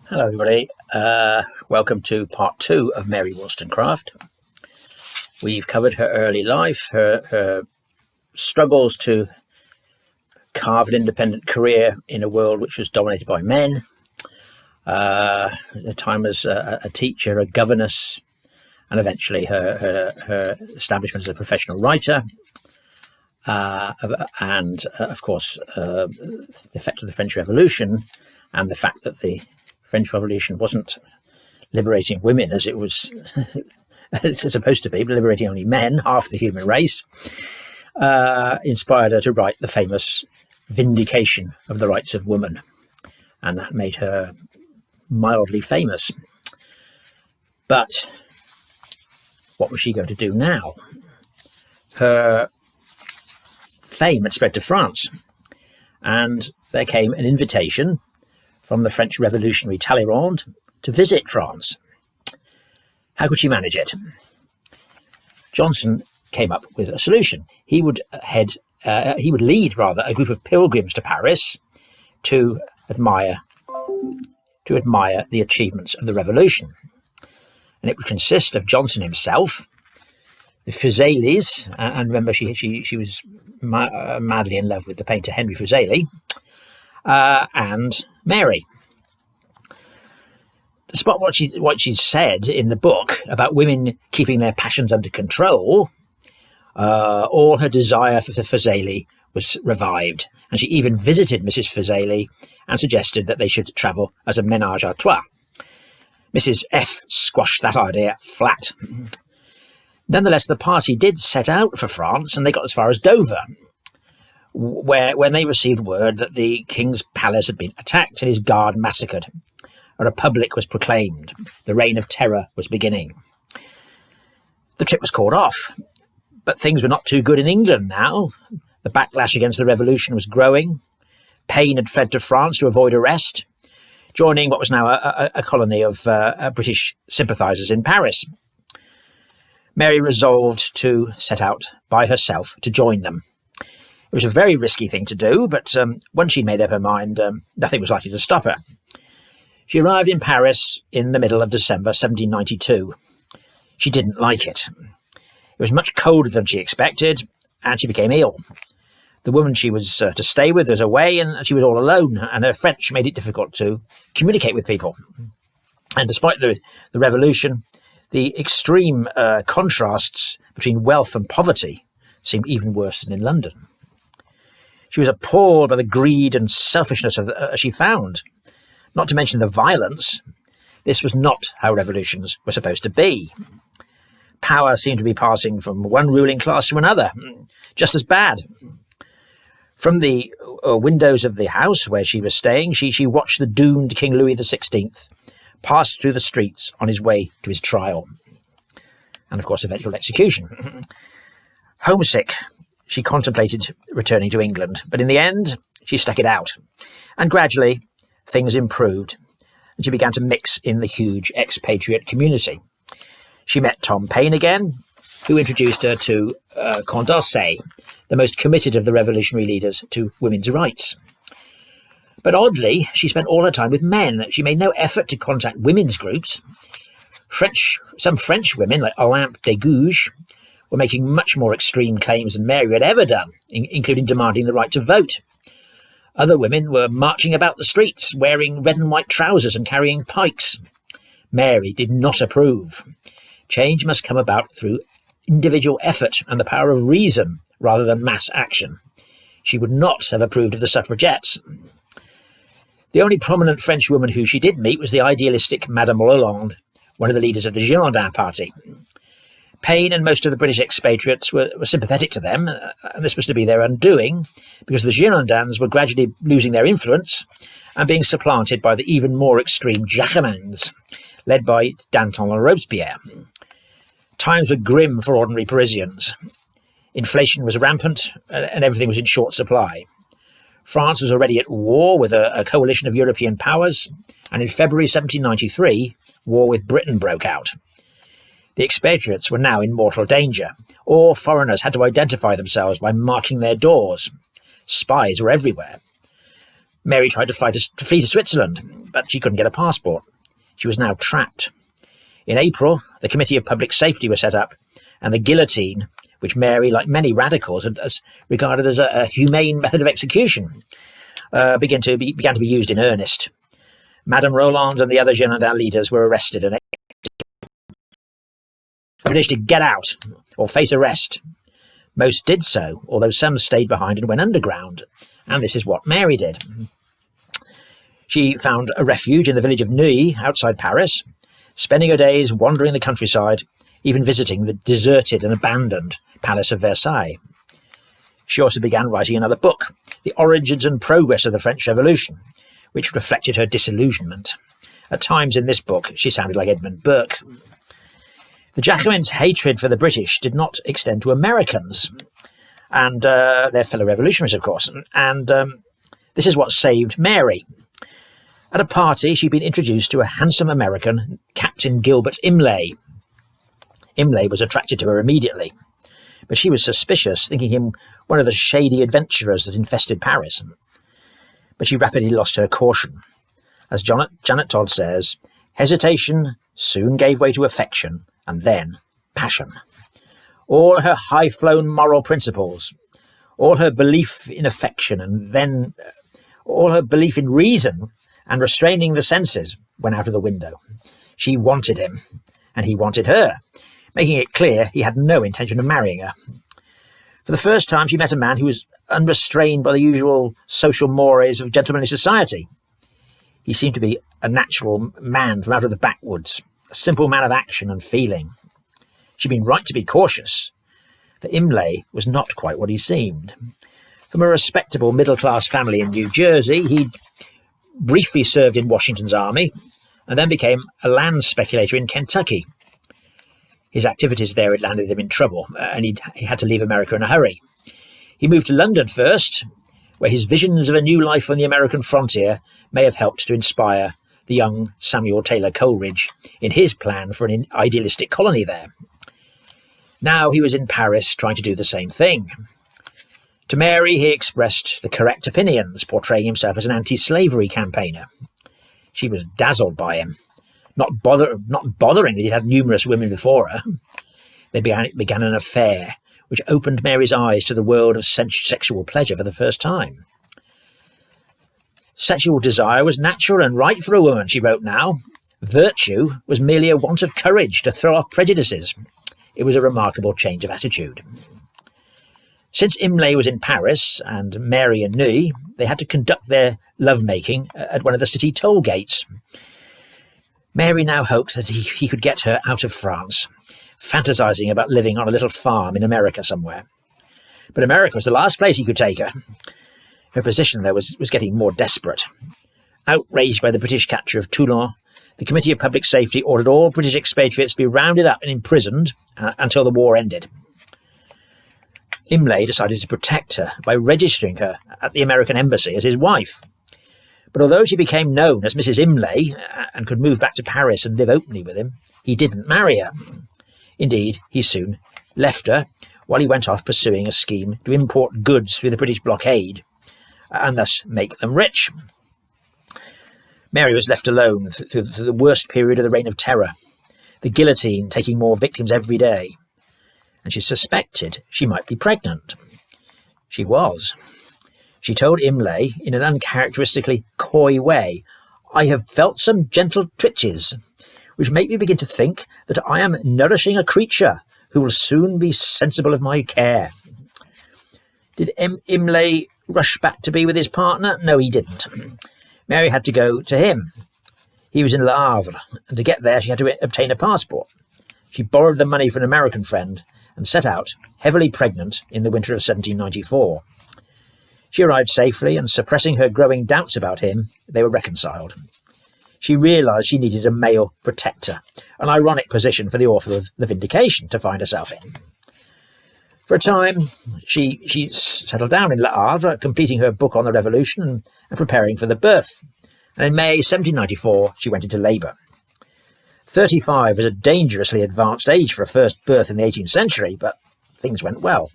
Hello everybody, welcome to part 2 of Mary Wollstonecraft. We've covered her early life, her struggles to carve an independent career in a world which was dominated by men, a time as a teacher, a governess, and eventually her establishment as a professional writer, and of course the effect of the French Revolution and the fact that the French Revolution wasn't liberating women as it was it's supposed to be, but liberating only men, half the human race, inspired her to write the famous Vindication of the Rights of Woman, and that made her mildly famous. But what was she going to do now? Her fame had spread to France, and there came an invitation from the French revolutionary Talleyrand to visit France. How could she manage it? Johnson came up with a solution. He would lead a group of pilgrims to Paris to admire the achievements of the revolution. And it would consist of Johnson himself, the Fuselies, and remember she was madly in love with the painter Henry Fuseli, and Mary. Despite what she said in the book about women keeping their passions under control, all her desire for Fuseli was revived, and she even visited Mrs. Fuseli and suggested that they should travel as a ménage à trois. Mrs. F squashed that idea flat. Nonetheless, the party did set out for France, and they got as far as Dover, when they received word that the king's palace had been attacked and his guard massacred. A republic was proclaimed. The reign of terror was beginning. The trip was called off, but things were not too good in England now. The backlash against the revolution was growing. Paine had fled to France to avoid arrest, joining what was now a colony of British sympathisers in Paris. Mary resolved to set out by herself to join them. It was a very risky thing to do, but once she made up her mind, nothing was likely to stop her. She arrived in Paris in the middle of December 1792. She didn't like it. It was much colder than she expected, and she became ill. The woman she was to stay with was away, and she was all alone, and her French made it difficult to communicate with people. And despite the revolution, the extreme contrasts between wealth and poverty seemed even worse than in London. She was appalled by the greed and selfishness she found, not to mention the violence. This was not how revolutions were supposed to be. Power seemed to be passing from one ruling class to another, just as bad. From the windows of the house where she was staying, she watched the doomed King Louis XVI pass through the streets on his way to his trial, and of course eventual execution. Homesick, she contemplated returning to England, but in the end, she stuck it out. And gradually, things improved, and she began to mix in the huge expatriate community. She met Tom Paine again, who introduced her to Condorcet, the most committed of the revolutionary leaders to women's rights. But oddly, she spent all her time with men. She made no effort to contact women's groups. Some French women, like Olympe de Gouges, were making much more extreme claims than Mary had ever done, including demanding the right to vote. Other women were marching about the streets, wearing red and white trousers and carrying pikes. Mary did not approve. Change must come about through individual effort and the power of reason rather than mass action. She would not have approved of the suffragettes. The only prominent French woman who she did meet was the idealistic Madame Lalande, one of the leaders of the Girondin party. Paine and most of the British expatriates were sympathetic to them, and this was to be their undoing, because the Girondins were gradually losing their influence and being supplanted by the even more extreme Jacobins, led by Danton and Robespierre. Times were grim for ordinary Parisians. Inflation was rampant, and everything was in short supply. France was already at war with a coalition of European powers, and in February 1793, war with Britain broke out. The expatriates were now in mortal danger. All foreigners had to identify themselves by marking their doors. Spies were everywhere. Mary tried to flee to Switzerland, but she couldn't get a passport. She was now trapped. In April, the Committee of Public Safety was set up, and the guillotine, which Mary, like many radicals, had regarded as a humane method of execution, began to be used in earnest. Madame Roland and the other Girondin leaders were arrested and British to get out or face arrest. Most did so, although some stayed behind and went underground, and this is what Mary did. She found a refuge in the village of Neuilly, outside Paris, spending her days wandering the countryside, even visiting the deserted and abandoned Palace of Versailles. She also began writing another book, The Origins and Progress of the French Revolution, which reflected her disillusionment. At times in this book, she sounded like Edmund Burke. The Jacobins' hatred for the British did not extend to Americans, and their fellow revolutionaries, of course, and this is what saved Mary. At a party, she'd been introduced to a handsome American, Captain Gilbert Imlay. Imlay was attracted to her immediately, but she was suspicious, thinking him one of the shady adventurers that infested Paris. But she rapidly lost her caution. As Janet Todd says, hesitation soon gave way to affection, and then passion. All her high-flown moral principles, all her belief in affection, and then all her belief in reason and restraining the senses went out of the window. She wanted him, and he wanted her, making it clear he had no intention of marrying her. For the first time, she met a man who was unrestrained by the usual social mores of gentlemanly society. He seemed to be a natural man from out of the backwoods, a simple man of action and feeling. She'd been right to be cautious, for Imlay was not quite what he seemed. From a respectable middle-class family in New Jersey, he'd briefly served in Washington's army, and then became a land speculator in Kentucky. His activities there had landed him in trouble, and he had to leave America in a hurry. He moved to London first, where his visions of a new life on the American frontier may have helped to inspire the young Samuel Taylor Coleridge in his plan for an idealistic colony there. Now he was in Paris trying to do the same thing. To Mary, he expressed the correct opinions, portraying himself as an anti-slavery campaigner. She was dazzled by him, not bothering that he'd had numerous women before her. They began an affair, which opened Mary's eyes to the world of sexual pleasure for the first time. Sexual desire was natural and right for a woman, she wrote now. Virtue was merely a want of courage to throw off prejudices. It was a remarkable change of attitude. Since Imlay was in Paris and Mary in Neuilly, they had to conduct their lovemaking at one of the city toll gates. Mary now hoped that he could get her out of France, fantasizing about living on a little farm in America somewhere. But America was the last place he could take her. Her position, though, was getting more desperate. Outraged by the British capture of Toulon, the Committee of Public Safety ordered all British expatriates to be rounded up and imprisoned until the war ended. Imlay decided to protect her by registering her at the American embassy as his wife. But although she became known as Mrs. Imlay and could move back to Paris and live openly with him, he didn't marry her. Indeed, he soon left her while he went off pursuing a scheme to import goods through the British blockade and thus make them rich. Mary was left alone through the worst period of the Reign of Terror, the guillotine taking more victims every day, and she suspected she might be pregnant. She was. She told Imlay in an uncharacteristically coy way, "I have felt some gentle twitches, which make me begin to think that I am nourishing a creature who will soon be sensible of my care." Did Imlay rush back to be with his partner? No, he didn't. Mary had to go to him. He was in Le Havre, and to get there she had to obtain a passport. She borrowed the money from an American friend and set out, heavily pregnant, in the winter of 1794. She arrived safely, and suppressing her growing doubts about him, they were reconciled. She realised she needed a male protector, an ironic position for the author of The Vindication to find herself in. For a time, she settled down in Le Havre, completing her book on the Revolution and preparing for the birth. And in May 1794, she went into labour. 35 is a dangerously advanced age for a first birth in the 18th century, but things went well.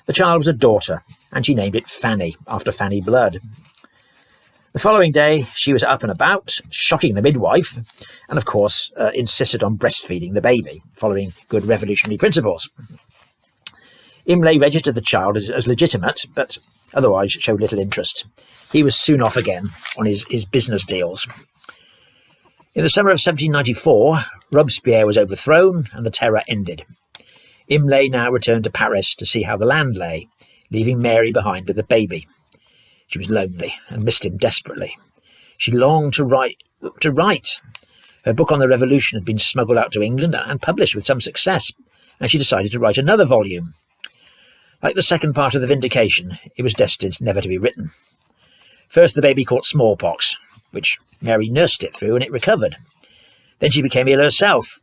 The child was a daughter, and she named it Fanny, after Fanny Blood. The following day, she was up and about, shocking the midwife, and of course insisted on breastfeeding the baby, following good revolutionary principles. Imlay registered the child as legitimate, but otherwise showed little interest. He was soon off again on his business deals. In the summer of 1794, Robespierre was overthrown and the Terror ended. Imlay now returned to Paris to see how the land lay, leaving Mary behind with the baby. She was lonely and missed him desperately. She longed to write. Her book on the Revolution had been smuggled out to England and published with some success, and she decided to write another volume. Like the second part of The Vindication, it was destined never to be written. First the baby caught smallpox, which Mary nursed it through and it recovered. Then she became ill herself.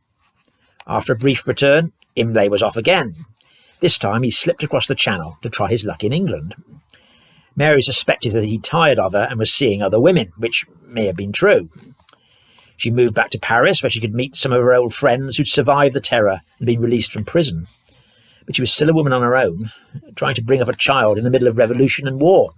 After a brief return, Imlay was off again. This time he slipped across the Channel to try his luck in England. Mary suspected that he'd tired of her and was seeing other women, which may have been true. She moved back to Paris, where she could meet some of her old friends who'd survived the Terror and been released from prison. But she was still a woman on her own, trying to bring up a child in the middle of revolution and war.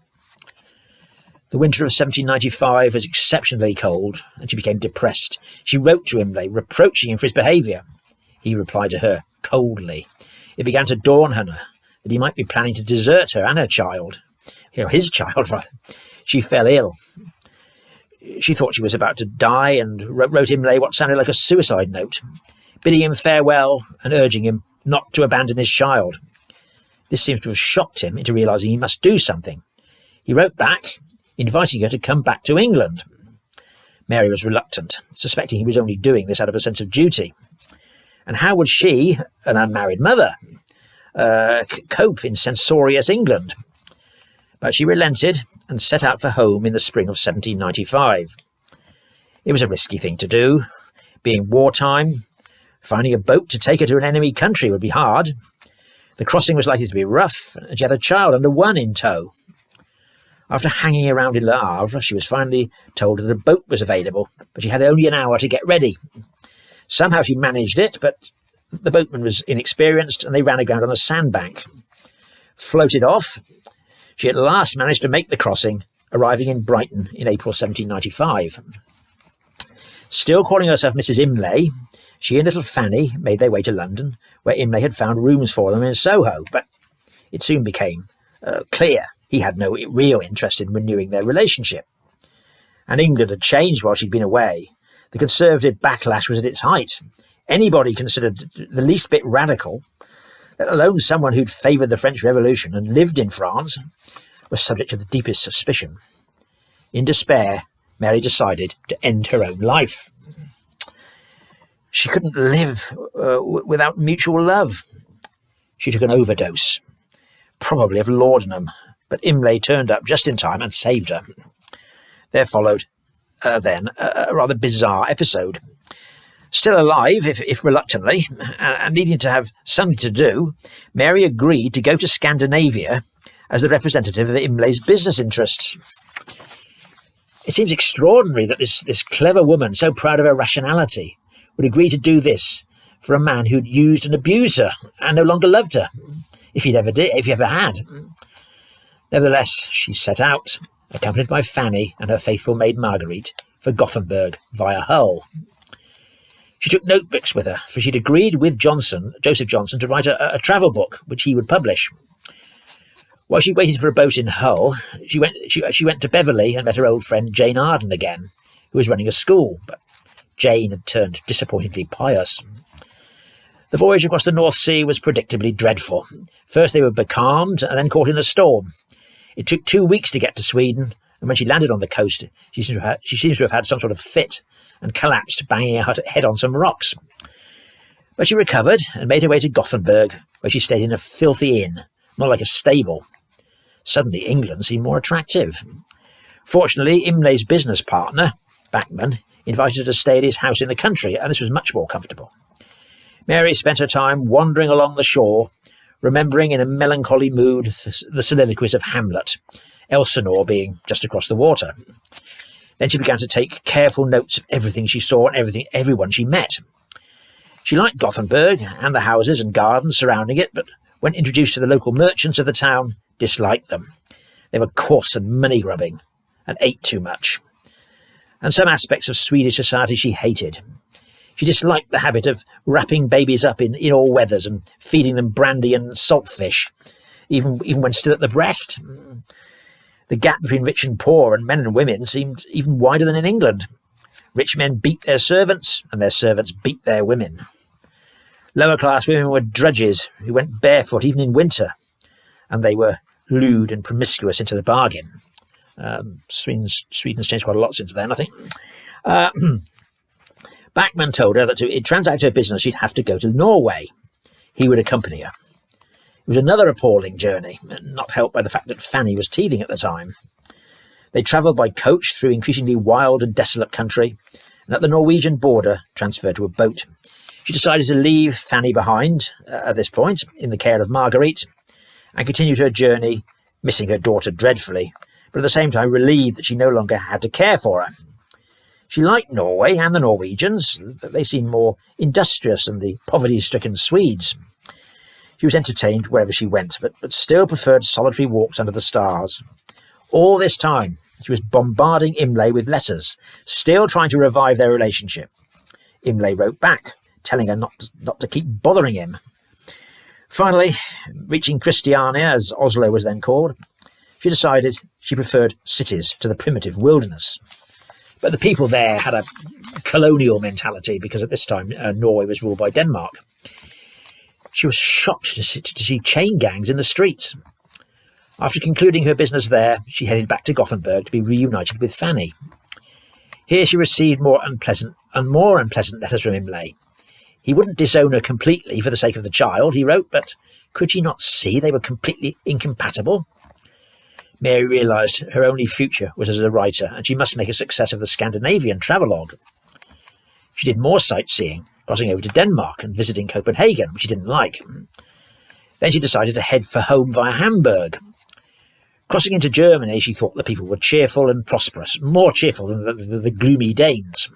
The winter of 1795 was exceptionally cold, and she became depressed. She wrote to Imlay, reproaching him for his behaviour. He replied to her coldly. It began to dawn on her that he might be planning to desert her and her child. His child, rather. She fell ill. She thought she was about to die and wrote Imlay what sounded like a suicide note, bidding him farewell and urging him not to abandon his child. This seems to have shocked him into realising he must do something. He wrote back, inviting her to come back to England. Mary was reluctant, suspecting he was only doing this out of a sense of duty. And how would she, an unmarried mother, cope in censorious England? But she relented and set out for home in the spring of 1795. It was a risky thing to do. Being wartime, finding a boat to take her to an enemy country would be hard. The crossing was likely to be rough, and she had a child under one in tow. After hanging around in Le Havre, she was finally told that a boat was available, but she had only an hour to get ready. Somehow she managed it, but the boatman was inexperienced, and they ran aground on a sandbank. Floated off, she at last managed to make the crossing, arriving in Brighton in April 1795. Still calling herself Mrs. Imlay, she and little Fanny made their way to London, where Imlay had found rooms for them in Soho, but it soon became clear he had no real interest in renewing their relationship. And England had changed while she'd been away. The Conservative backlash was at its height. Anybody considered the least bit radical, let alone someone who'd favoured the French Revolution and lived in France, was subject to the deepest suspicion. In despair, Mary decided to end her own life. She couldn't live without mutual love. She took an overdose, probably of laudanum, but Imlay turned up just in time and saved her. There followed, then, a rather bizarre episode. Still alive, if reluctantly, and needing to have something to do, Mary agreed to go to Scandinavia as the representative of Imlay's business interests. It seems extraordinary that this clever woman, so proud of her rationality, would agree to do this for a man who'd used and abused her and no longer loved her, if he ever had. Nevertheless, she set out, accompanied by Fanny and her faithful maid Marguerite, for Gothenburg via Hull. She took notebooks with her, for she'd agreed with Joseph Johnson, to write a travel book, which he would publish. While she waited for a boat in Hull, she went to Beverley and met her old friend Jane Arden again, who was running a school, but Jane had turned disappointingly pious. The voyage across the North Sea was predictably dreadful. First they were becalmed and then caught in a storm. It took 2 weeks to get to Sweden, and when she landed on the coast, she seems to have had some sort of fit and collapsed, banging her head on some rocks. But she recovered and made her way to Gothenburg, where she stayed in a filthy inn, more like a stable. Suddenly England seemed more attractive. Fortunately, Imlay's business partner, Bachman, invited her to stay at his house in the country, and this was much more comfortable. Mary spent her time wandering along the shore, remembering in a melancholy mood the soliloquies of Hamlet, Elsinore being just across the water. Then she began to take careful notes of everything she saw and everyone she met. She liked Gothenburg and the houses and gardens surrounding it, but when introduced to the local merchants of the town, disliked them. They were coarse and money-grubbing, and ate too much. And some aspects of Swedish society she hated. She disliked the habit of wrapping babies up in all weathers and feeding them brandy and saltfish, even when still at the breast. The gap between rich and poor and men and women seemed even wider than in England. Rich men beat their servants, and their servants beat their women. Lower-class women were drudges who went barefoot even in winter, and they were lewd and promiscuous into the bargain. Sweden's changed quite a lot since then, I think. Backman told her that to transact her business she'd have to go to Norway. He would accompany her. It was another appalling journey, not helped by the fact that Fanny was teething at the time. They travelled by coach through increasingly wild and desolate country, and at the Norwegian border transferred to a boat. She decided to leave Fanny behind at this point in the care of Marguerite and continued her journey, missing her daughter dreadfully, but at the same time relieved that she no longer had to care for her. She liked Norway and the Norwegians, but they seemed more industrious than the poverty-stricken Swedes. She was entertained wherever she went, but still preferred solitary walks under the stars. All this time, she was bombarding Imlay with letters, still trying to revive their relationship. Imlay wrote back, telling her not to keep bothering him. Finally, reaching Christiania, as Oslo was then called, she decided she preferred cities to the primitive wilderness. But the people there had a colonial mentality because at this time Norway was ruled by Denmark. She was shocked to see chain gangs in the streets. After concluding her business there, she headed back to Gothenburg to be reunited with Fanny. Here she received more unpleasant letters from Imlay. He wouldn't disown her completely for the sake of the child, he wrote, but could she not see they were completely incompatible? Mary realised her only future was as a writer, and she must make a success of the Scandinavian travelogue. She did more sightseeing, crossing over to Denmark and visiting Copenhagen, which she didn't like. Then she decided to head for home via Hamburg. Crossing into Germany, she thought the people were cheerful and prosperous, more cheerful than the gloomy Danes.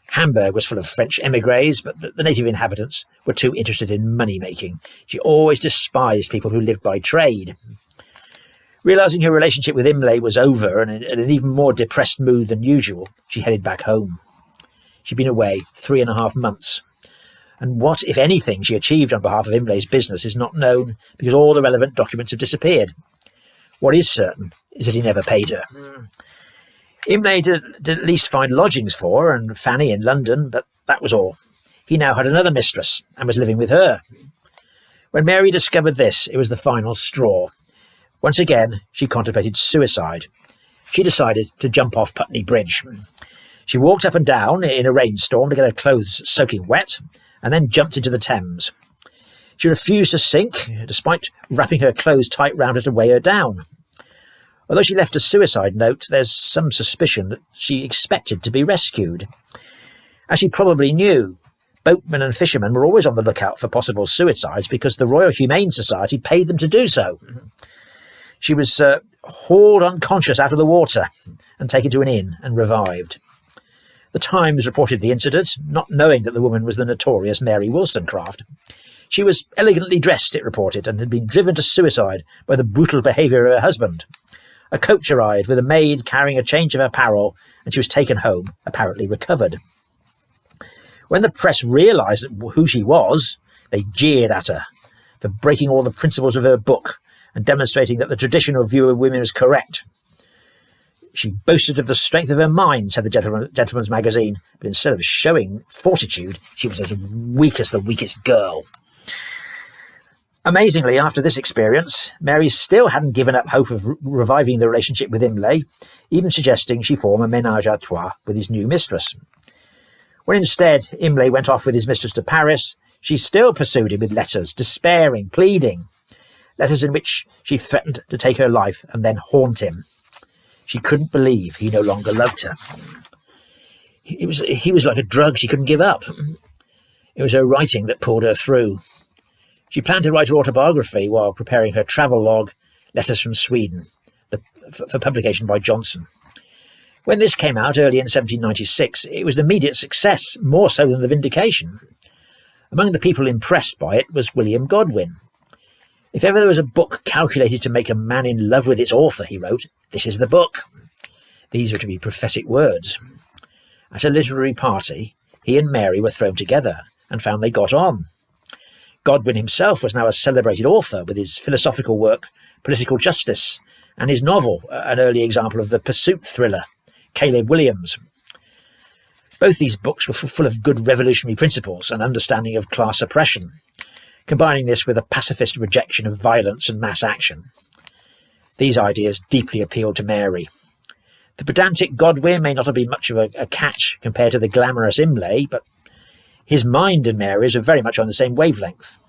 Hamburg was full of French émigrés, but the native inhabitants were too interested in money-making. She always despised people who lived by trade. Realising her relationship with Imlay was over and in an even more depressed mood than usual, she headed back home. She'd been away 3.5 months. And what, if anything, she achieved on behalf of Imlay's business is not known because all the relevant documents have disappeared. What is certain is that he never paid her. Imlay did at least find lodgings for her and Fanny in London, but that was all. He now had another mistress and was living with her. When Mary discovered this, it was the final straw. Once again, she contemplated suicide. She decided to jump off Putney Bridge. She walked up and down in a rainstorm to get her clothes soaking wet, and then jumped into the Thames. She refused to sink, despite wrapping her clothes tight round her to weigh her down. Although she left a suicide note, there's some suspicion that she expected to be rescued. As she probably knew, boatmen and fishermen were always on the lookout for possible suicides because the Royal Humane Society paid them to do so. She was hauled unconscious out of the water and taken to an inn and revived. The Times reported the incident, not knowing that the woman was the notorious Mary Wollstonecraft. She was elegantly dressed, it reported, and had been driven to suicide by the brutal behaviour of her husband. A coach arrived with a maid carrying a change of apparel, and she was taken home, apparently recovered. When the press realised who she was, they jeered at her for breaking all the principles of her book and demonstrating that the traditional view of women was correct. She boasted of the strength of her mind, said the Gentleman's Magazine, but instead of showing fortitude, she was as weak as the weakest girl. Amazingly, after this experience, Mary still hadn't given up hope of reviving the relationship with Imlay, even suggesting she form a ménage à trois with his new mistress. When instead Imlay went off with his mistress to Paris, she still pursued him with letters, despairing, pleading. Letters in which she threatened to take her life and then haunt him. She couldn't believe he no longer loved her. He was like a drug she couldn't give up. It was her writing that pulled her through. She planned to write her autobiography while preparing her travelogue, Letters from Sweden, for publication by Johnson. When this came out early in 1796, it was an immediate success, more so than The Vindication. Among the people impressed by it was William Godwin. If ever there was a book calculated to make a man in love with its author, he wrote, this is the book. These were to be prophetic words. At a literary party, he and Mary were thrown together and found they got on. Godwin himself was now a celebrated author with his philosophical work, Political Justice, and his novel, an early example of the pursuit thriller, Caleb Williams. Both these books were full of good revolutionary principles and understanding of class oppression, combining this with a pacifist rejection of violence and mass action. These ideas deeply appealed to Mary. The pedantic Godwin may not have been much of a catch compared to the glamorous Imlay, but his mind and Mary's were very much on the same wavelength.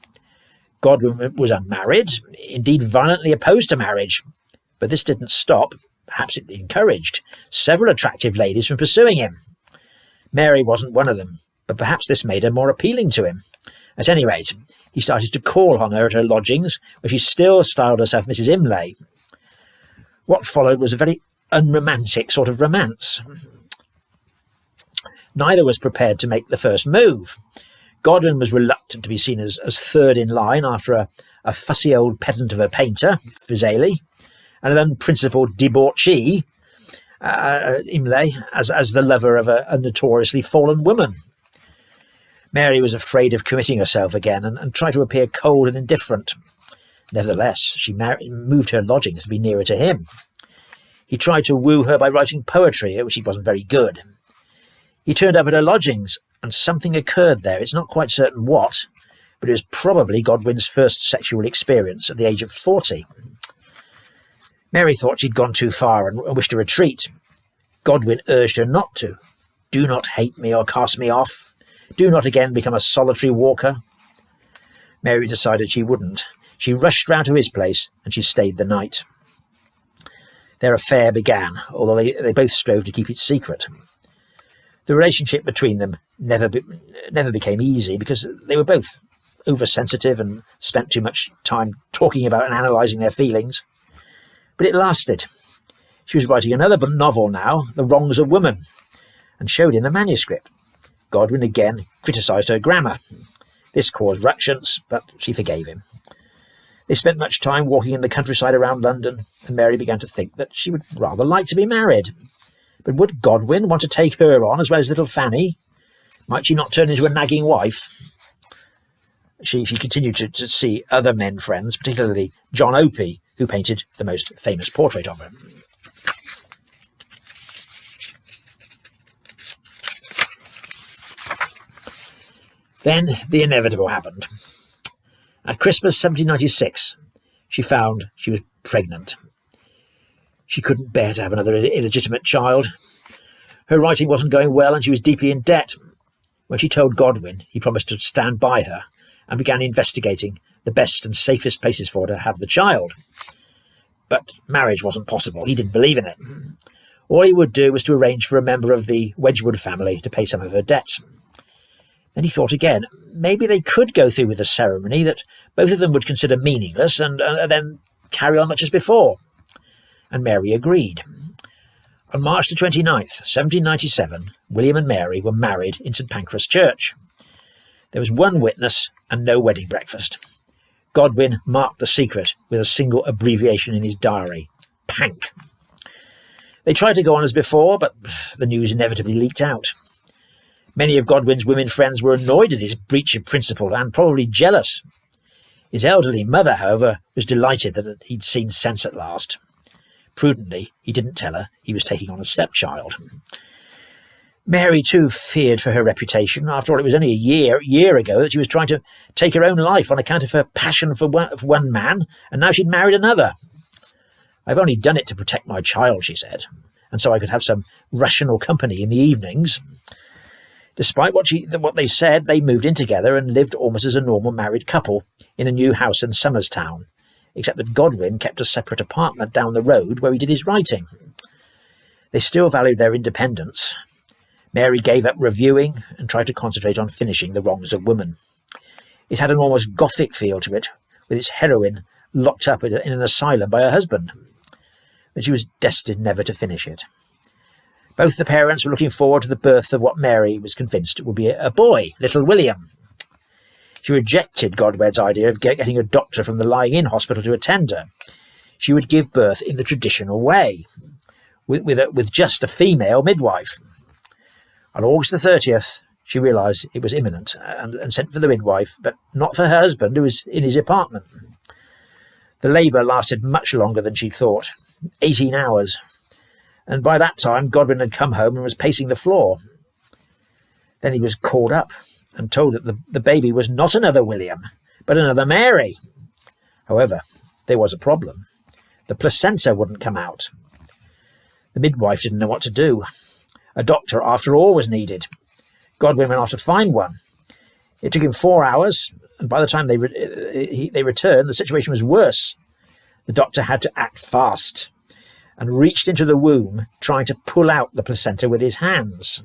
Godwin was unmarried, indeed violently opposed to marriage, but this didn't stop, perhaps it encouraged, several attractive ladies from pursuing him. Mary wasn't one of them, but perhaps this made her more appealing to him. At any rate, he started to call on her at her lodgings, where she still styled herself Mrs. Imlay. What followed was a very unromantic sort of romance. Neither was prepared to make the first move. Godwin was reluctant to be seen as third in line after a fussy old pedant of a painter, Fuseli, and an unprincipled debauchee, Imlay, as the lover of a notoriously fallen woman. Mary was afraid of committing herself again and tried to appear cold and indifferent. Nevertheless, she moved her lodgings to be nearer to him. He tried to woo her by writing poetry, at which he wasn't very good. He turned up at her lodgings, and something occurred there. It's not quite certain what, but it was probably Godwin's first sexual experience at the age of 40. Mary thought she'd gone too far and wished to retreat. Godwin urged her not to. Do not hate me or cast me off. Do not again become a solitary walker. Mary decided she wouldn't. She rushed round to his place, and she stayed the night. Their affair began, although they both strove to keep it secret. The relationship between them never became easy because they were both oversensitive and spent too much time talking about and analysing their feelings. But it lasted. She was writing another novel now, The Wrongs of Woman, and showed him the manuscript. Godwin again criticised her grammar. This caused ructions, but she forgave him. They spent much time walking in the countryside around London, and Mary began to think that she would rather like to be married. But would Godwin want to take her on as well as little Fanny? Might she not turn into a nagging wife? She continued to see other men friends, particularly John Opie, who painted the most famous portrait of her. Then the inevitable happened. At Christmas 1796, she found she was pregnant. She couldn't bear to have another illegitimate child. Her writing wasn't going well, and she was deeply in debt. When she told Godwin, he promised to stand by her and began investigating the best and safest places for her to have the child. But marriage wasn't possible. He didn't believe in it. All he would do was to arrange for a member of the Wedgwood family to pay some of her debts. Then he thought again, maybe they could go through with a ceremony that both of them would consider meaningless and then carry on much as before. And Mary agreed. On March the 29th, 1797, William and Mary were married in St Pancras Church. There was one witness and no wedding breakfast. Godwin marked the secret with a single abbreviation in his diary, Pank. They tried to go on as before, but the news inevitably leaked out. Many of Godwin's women friends were annoyed at his breach of principle and probably jealous. His elderly mother, however, was delighted that he'd seen sense at last. Prudently, he didn't tell her he was taking on a stepchild. Mary, too, feared for her reputation. After all, it was only a year ago that she was trying to take her own life on account of her passion for one man, and now she'd married another. I've only done it to protect my child, she said, and so I could have some rational company in the evenings. Despite what they said, they moved in together and lived almost as a normal married couple in a new house in Somerstown, except that Godwin kept a separate apartment down the road where he did his writing. They still valued their independence. Mary gave up reviewing and tried to concentrate on finishing The Wrongs of Woman. It had an almost gothic feel to it, with its heroine locked up in an asylum by her husband. But she was destined never to finish it. Both the parents were looking forward to the birth of what Mary was convinced would be a boy, little William. She rejected Godwin's idea of getting a doctor from the lying-in hospital to attend her. She would give birth in the traditional way. with just a female midwife. On August the 30th, she realised it was imminent and sent for the midwife, but not for her husband, who was in his apartment. The labour lasted much longer than she thought, 18 hours, and by that time Godwin had come home and was pacing the floor. Then he was called up and told that the baby was not another William, but another Mary. However, there was a problem. The placenta wouldn't come out. The midwife didn't know what to do. A doctor, after all, was needed. Godwin went off to find one. It took him 4 hours, and by the time they returned, the situation was worse. The doctor had to act fast and reached into the womb, trying to pull out the placenta with his hands.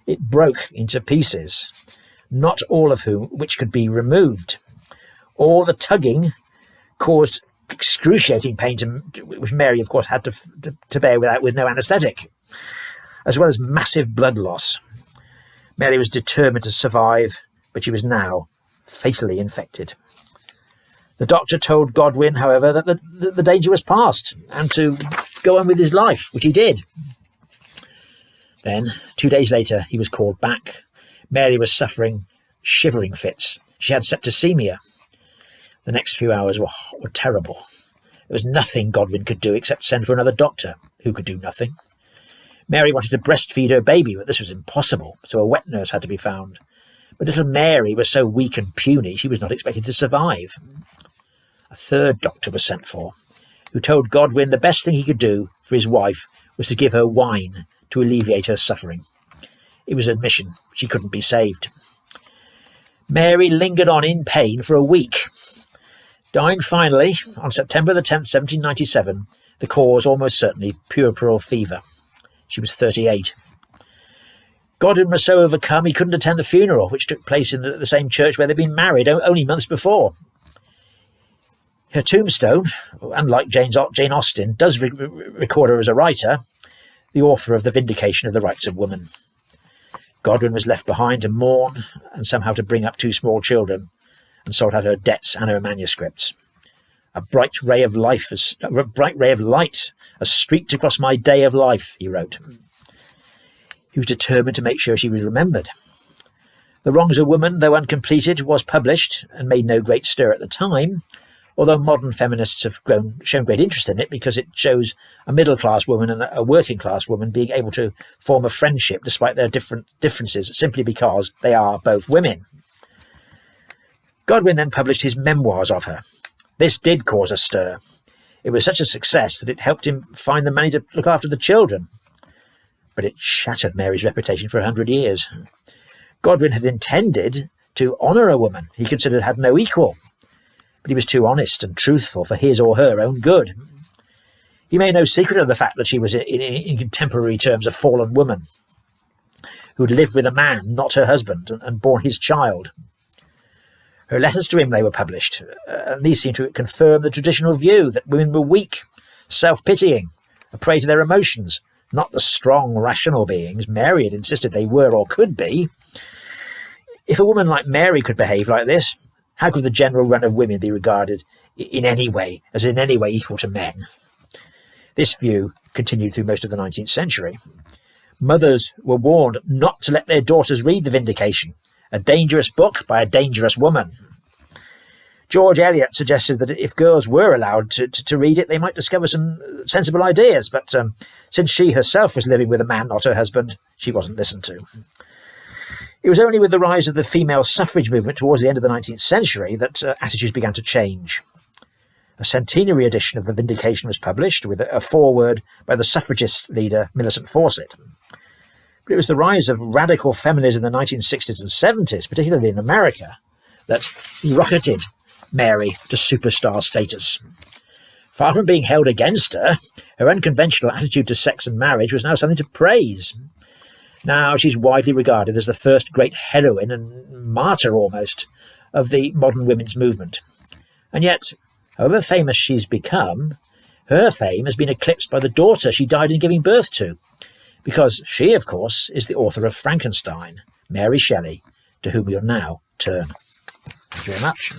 It broke into pieces, not all of which could be removed. All the tugging caused excruciating pain, which Mary, of course, had to bear with no anaesthetic, as well as massive blood loss. Mary was determined to survive, but she was now fatally infected. The doctor told Godwin, however, that the danger was past and to go on with his life, which he did. Then, 2 days later, he was called back. Mary was suffering shivering fits. She had septicemia. The next few hours were terrible. There was nothing Godwin could do except send for another doctor, who could do nothing. Mary wanted to breastfeed her baby, but this was impossible, so a wet nurse had to be found. But little Mary was so weak and puny, she was not expected to survive. A third doctor was sent for, who told Godwin the best thing he could do for his wife was to give her wine to alleviate her suffering. It was admission. She couldn't be saved. Mary lingered on in pain for a week, dying finally on September the 10th, 1797, the cause almost certainly puerperal fever. She was 38. Godwin was so overcome he couldn't attend the funeral, which took place in the same church where they'd been married only months before. Her tombstone, unlike Jane Austen, does record her as a writer, the author of The Vindication of the Rights of Woman. Godwin was left behind to mourn and somehow to bring up 2 small children, and sort out her debts and her manuscripts. A bright ray of light has streaked across my day of life, he wrote. He was determined to make sure she was remembered. The Wrongs of Woman, though uncompleted, was published and made no great stir at the time, although modern feminists have shown great interest in it because it shows a middle-class woman and a working-class woman being able to form a friendship despite their differences, simply because they are both women. Godwin then published his memoirs of her. This did cause a stir. It was such a success that it helped him find the money to look after the children. But it shattered Mary's reputation for 100 years. Godwin had intended to honour a woman he considered had no equal, but he was too honest and truthful for his or her own good. He made no secret of the fact that she was, in contemporary terms, a fallen woman who had lived with a man, not her husband, and borne his child. Her letters to him, they were published, and these seemed to confirm the traditional view that women were weak, self-pitying, a prey to their emotions, not the strong, rational beings Mary had insisted they were or could be. If a woman like Mary could behave like this, how could the general run of women be regarded in any way equal to men? This view continued through most of the 19th century. Mothers were warned not to let their daughters read The Vindication, a dangerous book by a dangerous woman. George Eliot suggested that if girls were allowed to read it, they might discover some sensible ideas, but since she herself was living with a man, not her husband, she wasn't listened to. It was only with the rise of the female suffrage movement towards the end of the 19th century that attitudes began to change. A centenary edition of The Vindication was published with a foreword by the suffragist leader Millicent Fawcett. But it was the rise of radical feminism in the 1960s and 70s, particularly in America, that rocketed Mary to superstar status. Far from being held against her, her unconventional attitude to sex and marriage was now something to praise. Now she's widely regarded as the first great heroine and martyr almost of the modern women's movement. And yet, however famous she's become, her fame has been eclipsed by the daughter she died in giving birth to, because she, of course, is the author of Frankenstein, Mary Shelley, to whom we'll now turn. Thank you very much.